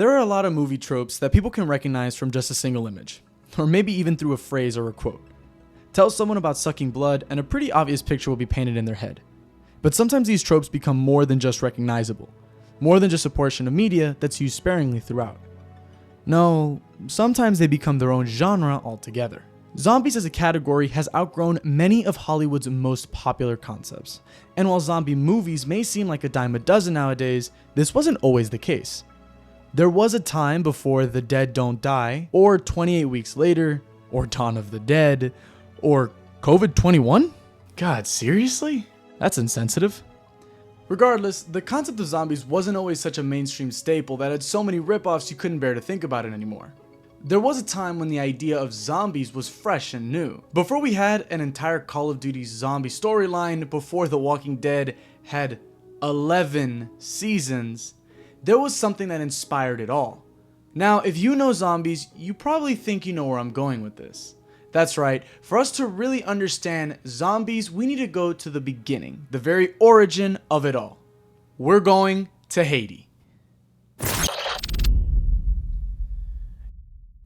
There are a lot of movie tropes that people can recognize from just a single image, or maybe even through a phrase or a quote. Tell someone about sucking blood and a pretty obvious picture will be painted in their head. But sometimes these tropes become more than just recognizable, more than just a portion of media that's used sparingly throughout. No, sometimes they become their own genre altogether. Zombies as a category has outgrown many of Hollywood's most popular concepts, and while zombie movies may seem like a dime a dozen nowadays, this wasn't always the case. There was a time before The Dead Don't Die, or 28 Weeks Later, or Dawn of the Dead, or COVID-21? God, seriously? That's insensitive. Regardless, the concept of zombies wasn't always such a mainstream staple that had so many ripoffs you couldn't bear to think about it anymore. There was a time when the idea of zombies was fresh and new. Before we had an entire Call of Duty zombie storyline, before The Walking Dead had 11 seasons, there was something that inspired it all. Now, if you know zombies, you probably think you know where I'm going with this. That's right, for us to really understand zombies, we need to go to the beginning, the very origin of it all. We're going to Haiti.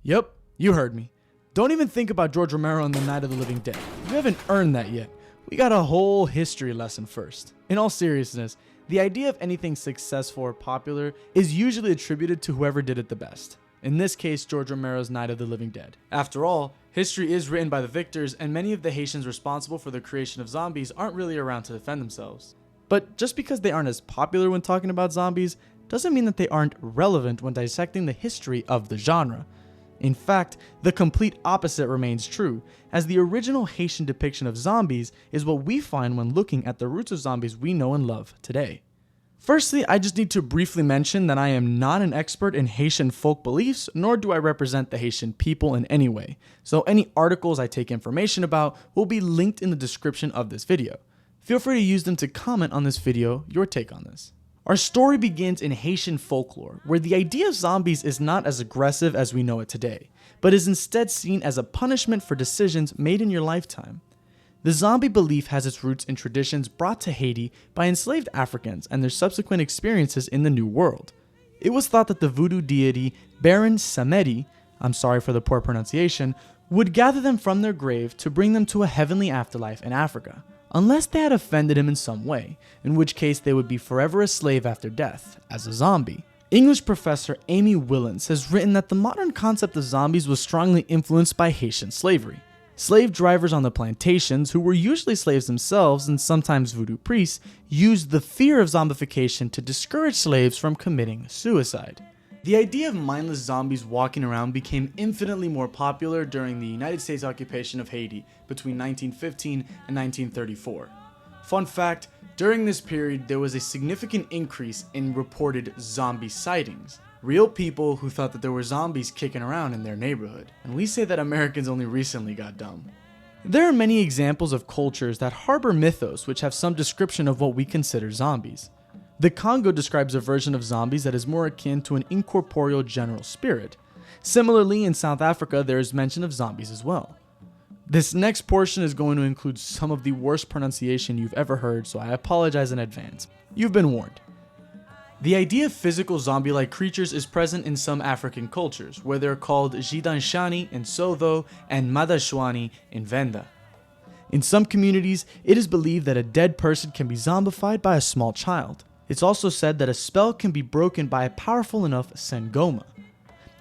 Yep, you heard me. Don't even think about George Romero and the Night of the Living Dead. You haven't earned that yet. We got a whole history lesson first. In all seriousness, the idea of anything successful or popular is usually attributed to whoever did it the best. In this case, George Romero's Night of the Living Dead. After all, history is written by the victors, and many of the Haitians responsible for the creation of zombies aren't really around to defend themselves. But just because they aren't as popular when talking about zombies, doesn't mean that they aren't relevant when dissecting the history of the genre. In fact, the complete opposite remains true, as the original Haitian depiction of zombies is what we find when looking at the roots of zombies we know and love today. Firstly, I just need to briefly mention that I am not an expert in Haitian folk beliefs, nor do I represent the Haitian people in any way, so any articles I take information about will be linked in the description of this video. Feel free to use them to comment on this video your take on this. Our story begins in Haitian folklore, where the idea of zombies is not as aggressive as we know it today, but is instead seen as a punishment for decisions made in your lifetime. The zombie belief has its roots in traditions brought to Haiti by enslaved Africans and their subsequent experiences in the New World. It was thought that the voodoo deity Baron Samedi, I'm sorry for the poor pronunciation, would gather them from their grave to bring them to a heavenly afterlife in Africa, unless they had offended him in some way, in which case they would be forever a slave after death, as a zombie. English professor Amy Willens has written that the modern concept of zombies was strongly influenced by Haitian slavery. Slave drivers on the plantations, who were usually slaves themselves and sometimes voodoo priests, used the fear of zombification to discourage slaves from committing suicide. The idea of mindless zombies walking around became infinitely more popular during the United States occupation of Haiti between 1915 and 1934. Fun fact, during this period there was a significant increase in reported zombie sightings. Real people who thought that there were zombies kicking around in their neighborhood. And we say that Americans only recently got dumb. There are many examples of cultures that harbor mythos which have some description of what we consider zombies. The Congo describes a version of zombies that is more akin to an incorporeal general spirit. Similarly, in South Africa, there is mention of zombies as well. This next portion is going to include some of the worst pronunciation you've ever heard, so I apologize in advance. You've been warned. The idea of physical zombie-like creatures is present in some African cultures, where they're called Jidanshani in Sotho and Madashwani in Venda. In some communities, it is believed that a dead person can be zombified by a small child. It's also said that a spell can be broken by a powerful enough Sangoma.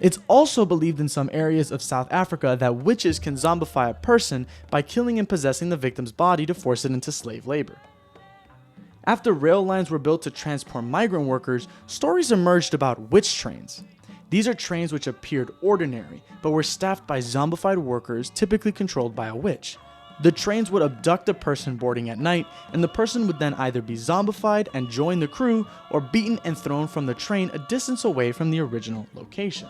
It's also believed in some areas of South Africa that witches can zombify a person by killing and possessing the victim's body to force it into slave labor. After rail lines were built to transport migrant workers, stories emerged about witch trains. These are trains which appeared ordinary, but were staffed by zombified workers typically controlled by a witch. The trains would abduct a person boarding at night, and the person would then either be zombified and join the crew, or beaten and thrown from the train a distance away from the original location.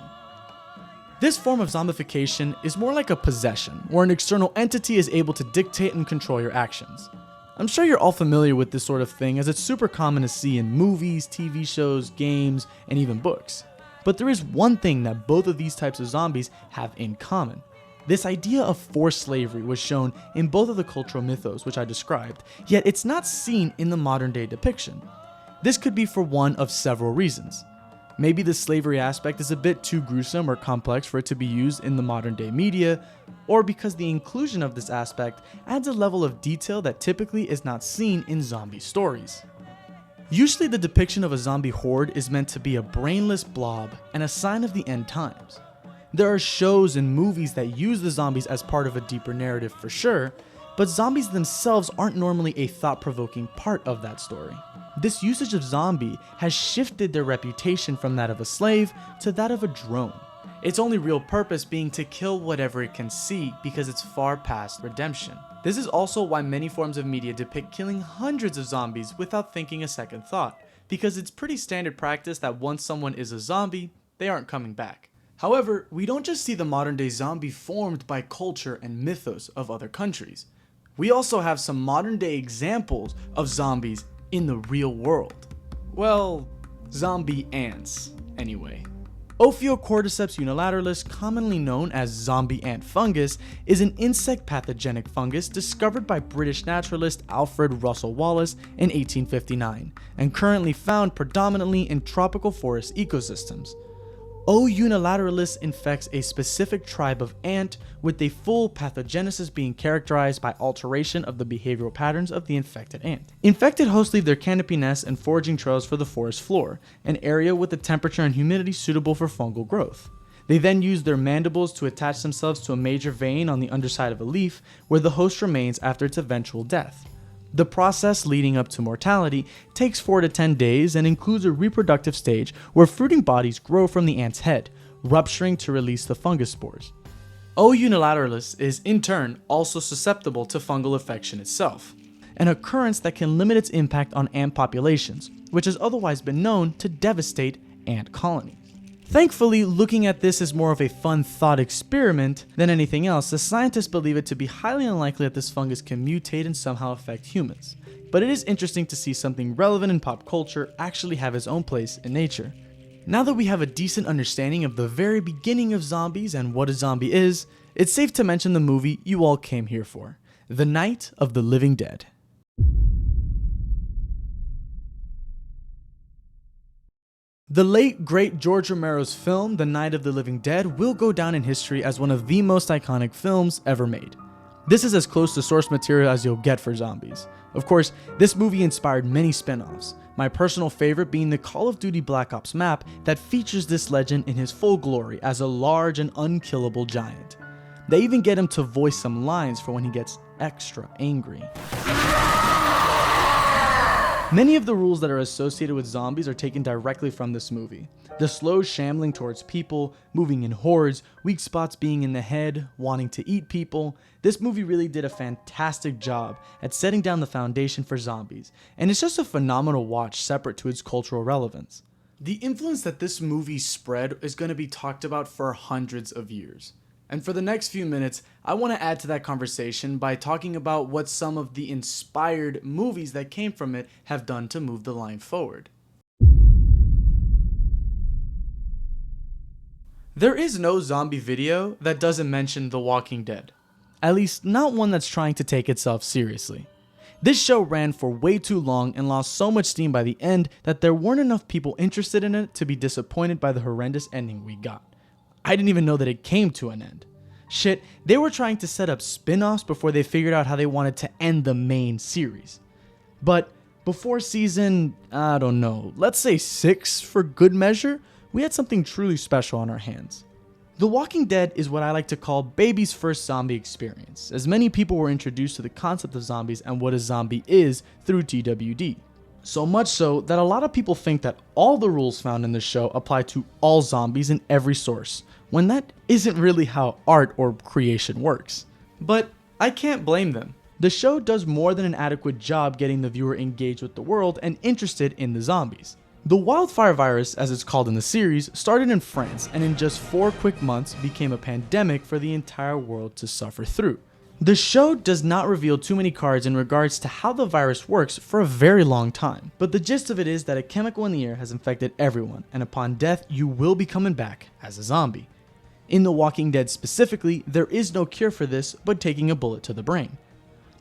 This form of zombification is more like a possession, where an external entity is able to dictate and control your actions. I'm sure you're all familiar with this sort of thing, as it's super common to see in movies, TV shows, games, and even books. But there is one thing that both of these types of zombies have in common. This idea of forced slavery was shown in both of the cultural mythos which I described, yet it's not seen in the modern day depiction. This could be for one of several reasons. Maybe the slavery aspect is a bit too gruesome or complex for it to be used in the modern day media, or because the inclusion of this aspect adds a level of detail that typically is not seen in zombie stories. Usually the depiction of a zombie horde is meant to be a brainless blob and a sign of the end times. There are shows and movies that use the zombies as part of a deeper narrative for sure, but zombies themselves aren't normally a thought-provoking part of that story. This usage of zombie has shifted their reputation from that of a slave to that of a drone. Its only real purpose being to kill whatever it can see because it's far past redemption. This is also why many forms of media depict killing hundreds of zombies without thinking a second thought, because it's pretty standard practice that once someone is a zombie, they aren't coming back. However, we don't just see the modern day zombie formed by culture and mythos of other countries. We also have some modern day examples of zombies in the real world. Well, zombie ants, anyway. Ophiocordyceps unilateralis, commonly known as zombie ant fungus, is an insect pathogenic fungus discovered by British naturalist Alfred Russel Wallace in 1859, and currently found predominantly in tropical forest ecosystems. O. unilateralis infects a specific tribe of ant, with a full pathogenesis being characterized by alteration of the behavioral patterns of the infected ant. Infected hosts leave their canopy nests and foraging trails for the forest floor, an area with a temperature and humidity suitable for fungal growth. They then use their mandibles to attach themselves to a major vein on the underside of a leaf, where the host remains after its eventual death. The process leading up to mortality takes 4 to 10 days and includes a reproductive stage where fruiting bodies grow from the ant's head, rupturing to release the fungus spores. O. unilateralis is in turn also susceptible to fungal infection itself, an occurrence that can limit its impact on ant populations, which has otherwise been known to devastate ant colonies. Thankfully, looking at this as more of a fun thought experiment than anything else, the scientists believe it to be highly unlikely that this fungus can mutate and somehow affect humans. But it is interesting to see something relevant in pop culture actually have its own place in nature. Now that we have a decent understanding of the very beginning of zombies and what a zombie is, it's safe to mention the movie you all came here for, The Night of the Living Dead. The late, great George Romero's film, The Night of the Living Dead, will go down in history as one of the most iconic films ever made. This is as close to source material as you'll get for zombies. Of course, this movie inspired many spin-offs, my personal favorite being the Call of Duty Black Ops map that features this legend in his full glory as a large and unkillable giant. They even get him to voice some lines for when he gets extra angry. Many of the rules that are associated with zombies are taken directly from this movie. The slow shambling towards people, moving in hordes, weak spots being in the head, wanting to eat people. This movie really did a fantastic job at setting down the foundation for zombies, and it's just a phenomenal watch separate to its cultural relevance. The influence that this movie spread is going to be talked about for hundreds of years. And for the next few minutes, I want to add to that conversation by talking about what some of the inspired movies that came from it have done to move the line forward. There is no zombie video that doesn't mention The Walking Dead. At least not one that's trying to take itself seriously. This show ran for way too long and lost so much steam by the end that there weren't enough people interested in it to be disappointed by the horrendous ending we got. I didn't even know that it came to an end. Shit, they were trying to set up spin-offs before they figured out how they wanted to end the main series. But before season, I don't know, let's say 6 for good measure, we had something truly special on our hands. The Walking Dead is what I like to call baby's first zombie experience, as many people were introduced to the concept of zombies and what a zombie is through TWD. So much so that a lot of people think that all the rules found in the show apply to all zombies in every source, when that isn't really how art or creation works. But I can't blame them. The show does more than an adequate job getting the viewer engaged with the world and interested in the zombies. The wildfire virus, as it's called in the series, started in France and in just 4 quick months became a pandemic for the entire world to suffer through. The show does not reveal too many cards in regards to how the virus works for a very long time, but the gist of it is that a chemical in the air has infected everyone, and upon death you will be coming back as a zombie. In The Walking Dead specifically, there is no cure for this but taking a bullet to the brain.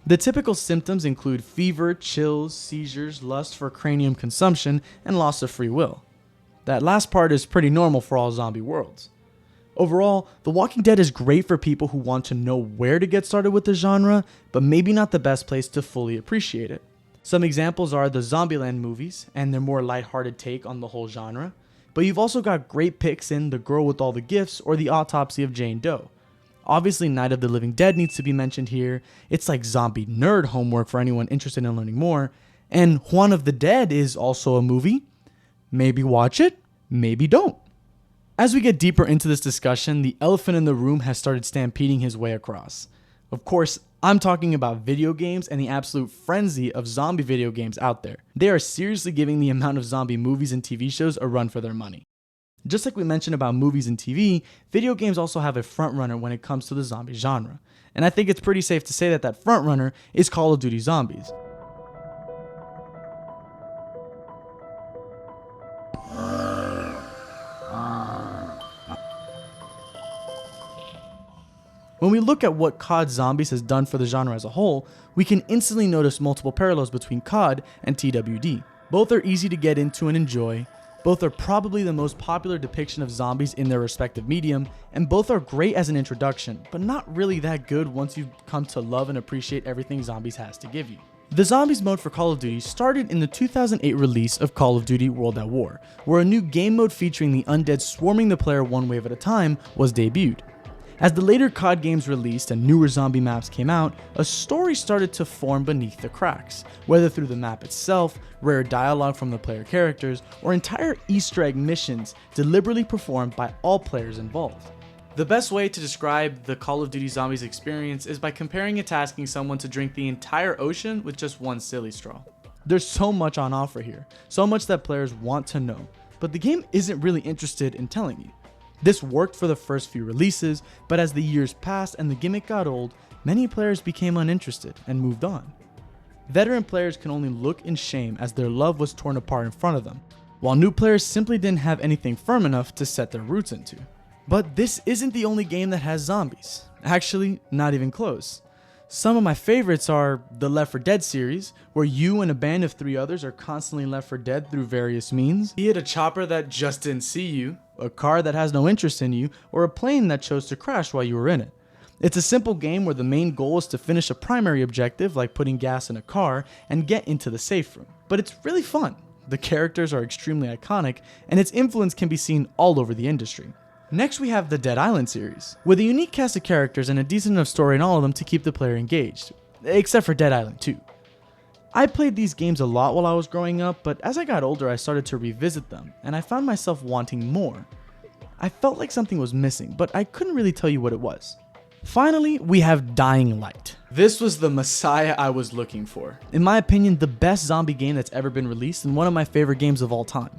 The typical symptoms include fever, chills, seizures, lust for cranium consumption, and loss of free will. That last part is pretty normal for all zombie worlds. Overall, The Walking Dead is great for people who want to know where to get started with the genre, but maybe not the best place to fully appreciate it. Some examples are the Zombieland movies and their more lighthearted take on the whole genre, but you've also got great picks in The Girl with All the Gifts or The Autopsy of Jane Doe. Obviously, Night of the Living Dead needs to be mentioned here. It's like zombie nerd homework for anyone interested in learning more. And Juan of the Dead is also a movie. Maybe watch it, maybe don't. As we get deeper into this discussion, the elephant in the room has started stampeding his way across. Of course, I'm talking about video games and the absolute frenzy of zombie video games out there. They are seriously giving the amount of zombie movies and TV shows a run for their money. Just like we mentioned about movies and TV, video games also have a frontrunner when it comes to the zombie genre. And I think it's pretty safe to say that that frontrunner is Call of Duty Zombies. When we look at what COD Zombies has done for the genre as a whole, we can instantly notice multiple parallels between COD and TWD. Both are easy to get into and enjoy, both are probably the most popular depiction of zombies in their respective medium, and both are great as an introduction, but not really that good once you've come to love and appreciate everything Zombies has to give you. The Zombies mode for Call of Duty started in the 2008 release of Call of Duty World at War, where a new game mode featuring the undead swarming the player one wave at a time was debuted. As the later COD games released and newer zombie maps came out, a story started to form beneath the cracks, whether through the map itself, rare dialogue from the player characters, or entire Easter egg missions deliberately performed by all players involved. The best way to describe the Call of Duty Zombies experience is by comparing it to asking someone to drink the entire ocean with just one silly straw. There's so much on offer here, so much that players want to know, but the game isn't really interested in telling you. This worked for the first few releases, but as the years passed and the gimmick got old, many players became uninterested and moved on. Veteran players can only look in shame as their love was torn apart in front of them, while new players simply didn't have anything firm enough to set their roots into. But this isn't the only game that has zombies. Actually, not even close. Some of my favorites are the Left 4 Dead series, where you and a band of 3 others are constantly left for dead through various means, be it a chopper that just didn't see you, a car that has no interest in you, or a plane that chose to crash while you were in it. It's a simple game where the main goal is to finish a primary objective like putting gas in a car and get into the safe room. But it's really fun. The characters are extremely iconic, and its influence can be seen all over the industry. Next we have the Dead Island series, with a unique cast of characters and a decent enough story in all of them to keep the player engaged, except for Dead Island 2. I played these games a lot while I was growing up, but as I got older I started to revisit them, and I found myself wanting more. I felt like something was missing, but I couldn't really tell you what it was. Finally, we have Dying Light. This was the messiah I was looking for. In my opinion, the best zombie game that's ever been released and one of my favorite games of all time.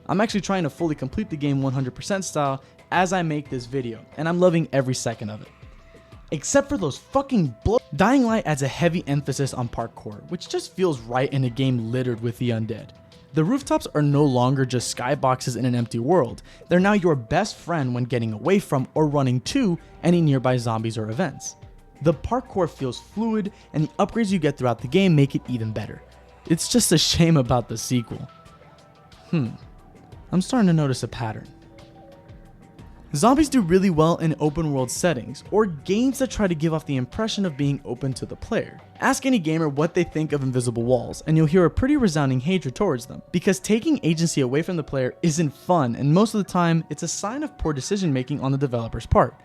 I'm actually trying to fully complete the game 100% style as I make this video, and I'm loving every second of it. Except for those fucking Dying Light adds a heavy emphasis on parkour, which just feels right in a game littered with the undead. The rooftops are no longer just skyboxes in an empty world, they're now your best friend when getting away from or running to any nearby zombies or events. The parkour feels fluid, and the upgrades you get throughout the game make it even better. It's just a shame about the sequel. I'm starting to notice a pattern. Zombies do really well in open world settings, or games that try to give off the impression of being open to the player. Ask any gamer what they think of Invisible Walls, and you'll hear a pretty resounding hatred towards them, because taking agency away from the player isn't fun, and most of the time, it's a sign of poor decision making on the developer's part.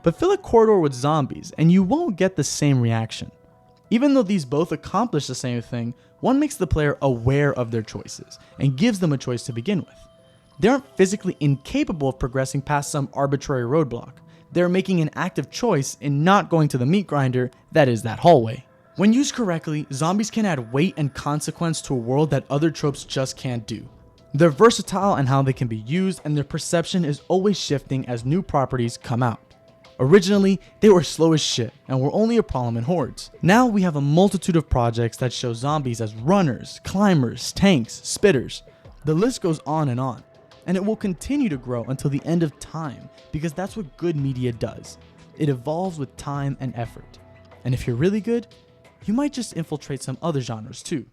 But fill a corridor with zombies, and you won't get the same reaction. Even though these both accomplish the same thing, one makes the player aware of their choices, and gives them a choice to begin with. They aren't physically incapable of progressing past some arbitrary roadblock. They're making an active choice in not going to the meat grinder that is that hallway. When used correctly, zombies can add weight and consequence to a world that other tropes just can't do. They're versatile in how they can be used, and their perception is always shifting as new properties come out. Originally, they were slow as shit and were only a problem in hordes. Now we have a multitude of projects that show zombies as runners, climbers, tanks, spitters. The list goes on, and it will continue to grow until the end of time, because that's what good media does. It evolves with time and effort. And if you're really good, you might just infiltrate some other genres too.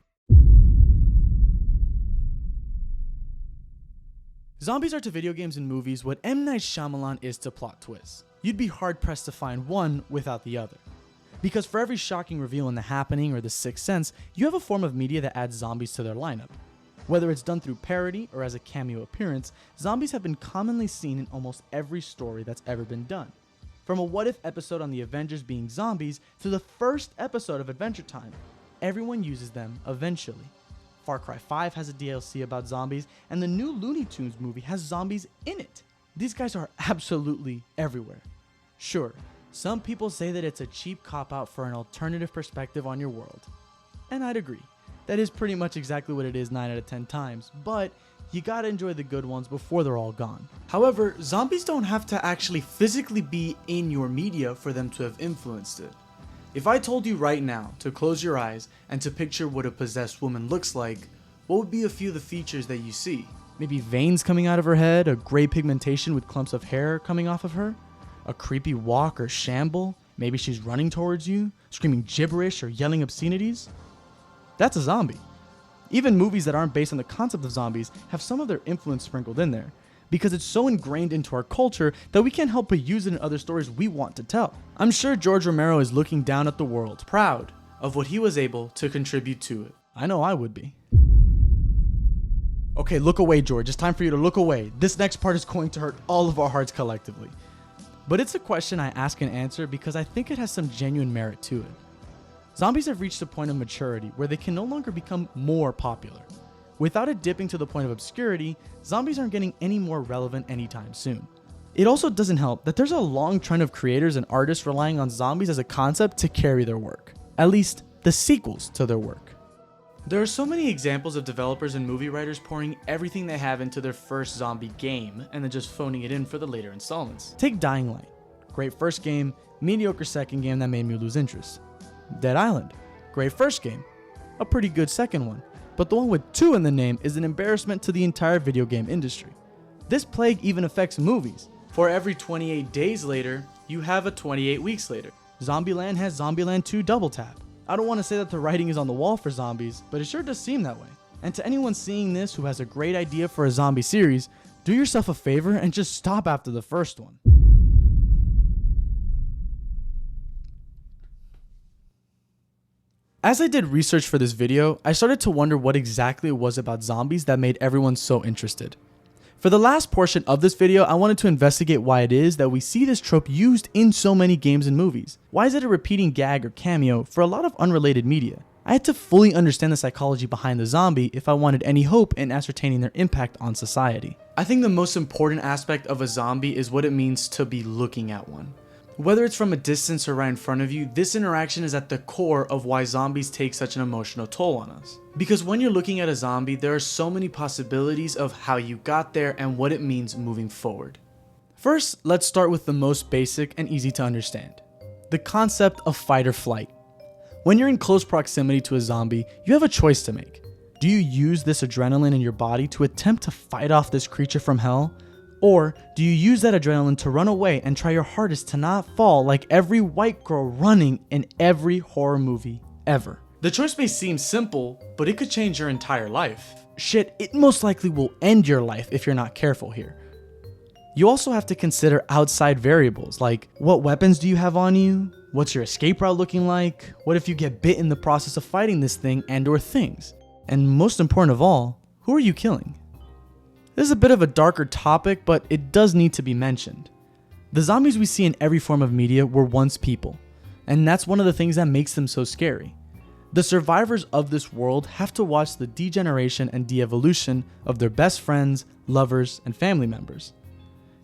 Zombies are to video games and movies what M. Night Shyamalan is to plot twists. You'd be hard-pressed to find one without the other. Because for every shocking reveal in The Happening or The Sixth Sense, you have a form of media that adds zombies to their lineup. Whether it's done through parody or as a cameo appearance, zombies have been commonly seen in almost every story that's ever been done. From a What If episode on the Avengers being zombies to the first episode of Adventure Time, everyone uses them eventually. Far Cry 5 has a DLC about zombies, and the new Looney Tunes movie has zombies in it. These guys are absolutely everywhere. Sure, some people say that it's a cheap cop-out for an alternative perspective on your world. And I'd agree. That is pretty much exactly what it is 9 out of 10 times, but you gotta enjoy the good ones before they're all gone. However, zombies don't have to actually physically be in your media for them to have influenced it. If I told you right now to close your eyes and to picture what a possessed woman looks like, what would be a few of the features that you see? Maybe veins coming out of her head, a gray pigmentation with clumps of hair coming off of her, a creepy walk or shamble, maybe she's running towards you, screaming gibberish or yelling obscenities. That's a zombie. Even movies that aren't based on the concept of zombies have some of their influence sprinkled in there, because it's so ingrained into our culture that we can't help but use it in other stories we want to tell. I'm sure George Romero is looking down at the world, proud of what he was able to contribute to it. I know I would be. Okay, look away, George. It's time for you to look away. This next part is going to hurt all of our hearts collectively. But it's a question I ask and answer because I think it has some genuine merit to it. Zombies have reached a point of maturity where they can no longer become more popular. Without it dipping to the point of obscurity, zombies aren't getting any more relevant anytime soon. It also doesn't help that there's a long trend of creators and artists relying on zombies as a concept to carry their work. At least, the sequels to their work. There are so many examples of developers and movie writers pouring everything they have into their first zombie game and then just phoning it in for the later installments. Take Dying Light. Great first game, mediocre second game that made me lose interest. Dead Island. Great first game, a pretty good second one. But the one with 2 in the name is an embarrassment to the entire video game industry. This plague even affects movies. For every 28 days later, you have a 28 weeks later. Zombieland has Zombieland 2 Double Tap. I don't want to say that the writing is on the wall for zombies, but it sure does seem that way. And to anyone seeing this who has a great idea for a zombie series, do yourself a favor and just stop after the first one. As I did research for this video, I started to wonder what exactly it was about zombies that made everyone so interested. For the last portion of this video, I wanted to investigate why it is that we see this trope used in so many games and movies. Why is it a repeating gag or cameo for a lot of unrelated media? I had to fully understand the psychology behind the zombie if I wanted any hope in ascertaining their impact on society. I think the most important aspect of a zombie is what it means to be looking at one. Whether it's from a distance or right in front of you, this interaction is at the core of why zombies take such an emotional toll on us. Because when you're looking at a zombie, there are so many possibilities of how you got there and what it means moving forward. First, let's start with the most basic and easy to understand. The concept of fight or flight. When you're in close proximity to a zombie, you have a choice to make. Do you use this adrenaline in your body to attempt to fight off this creature from hell? Or do you use that adrenaline to run away and try your hardest to not fall like every white girl running in every horror movie ever? The choice may seem simple, but it could change your entire life. Shit, it most likely will end your life if you're not careful here. You also have to consider outside variables like what weapons do you have on you? What's your escape route looking like? What if you get bit in the process of fighting this thing and/or things? And most important of all, who are you killing? This is a bit of a darker topic, but it does need to be mentioned. The zombies we see in every form of media were once people, and that's one of the things that makes them so scary. The survivors of this world have to watch the degeneration and de-evolution of their best friends, lovers, and family members.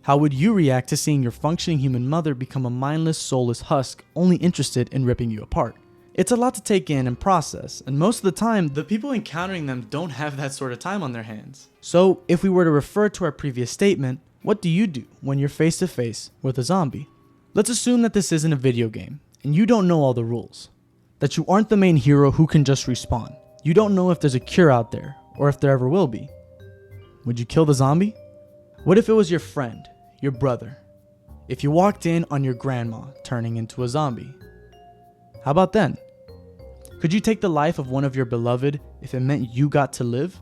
How would you react to seeing your functioning human mother become a mindless, soulless husk only interested in ripping you apart? It's a lot to take in and process, and most of the time, the people encountering them don't have that sort of time on their hands. So, if we were to refer to our previous statement, what do you do when you're face to face with a zombie? Let's assume that this isn't a video game, and you don't know all the rules. That you aren't the main hero who can just respawn. You don't know if there's a cure out there, or if there ever will be. Would you kill the zombie? What if it was your friend, your brother? If you walked in on your grandma turning into a zombie? How about then? Could you take the life of one of your beloved if it meant you got to live?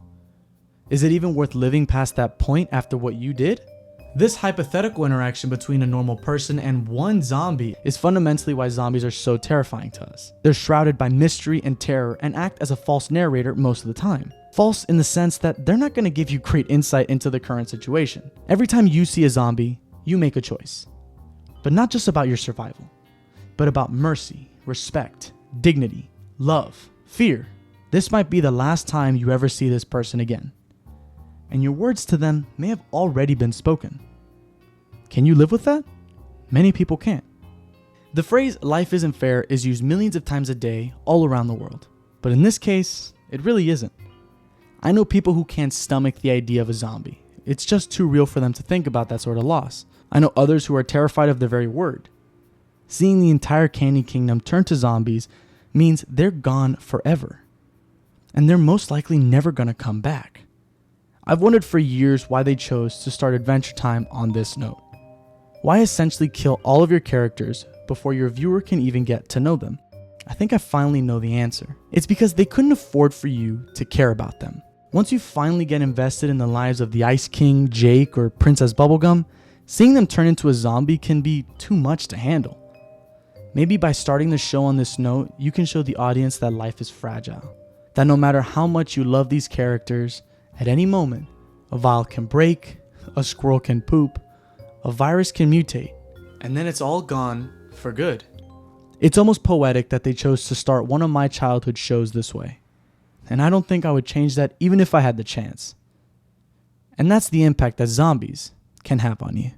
Is it even worth living past that point after what you did? This hypothetical interaction between a normal person and one zombie is fundamentally why zombies are so terrifying to us. They're shrouded by mystery and terror and act as a false narrator most of the time. False in the sense that they're not going to give you great insight into the current situation. Every time you see a zombie, you make a choice. But not just about your survival, but about mercy, respect, dignity, love, fear. This might be the last time you ever see this person again. And your words to them may have already been spoken. Can you live with that? Many people can't. The phrase "life isn't fair" is used millions of times a day all around the world. But in this case, it really isn't. I know people who can't stomach the idea of a zombie. It's just too real for them to think about that sort of loss. I know others who are terrified of the very word. Seeing the entire Candy Kingdom turn to zombies means they're gone forever. And they're most likely never gonna come back. I've wondered for years why they chose to start Adventure Time on this note. Why essentially kill all of your characters before your viewer can even get to know them? I think I finally know the answer. It's because they couldn't afford for you to care about them. Once you finally get invested in the lives of the Ice King, Jake, or Princess Bubblegum, seeing them turn into a zombie can be too much to handle. Maybe by starting the show on this note, you can show the audience that life is fragile. That no matter how much you love these characters, at any moment, a vial can break, a squirrel can poop, a virus can mutate, and then it's all gone for good. It's almost poetic that they chose to start one of my childhood shows this way. And I don't think I would change that even if I had the chance. And that's the impact that zombies can have on you.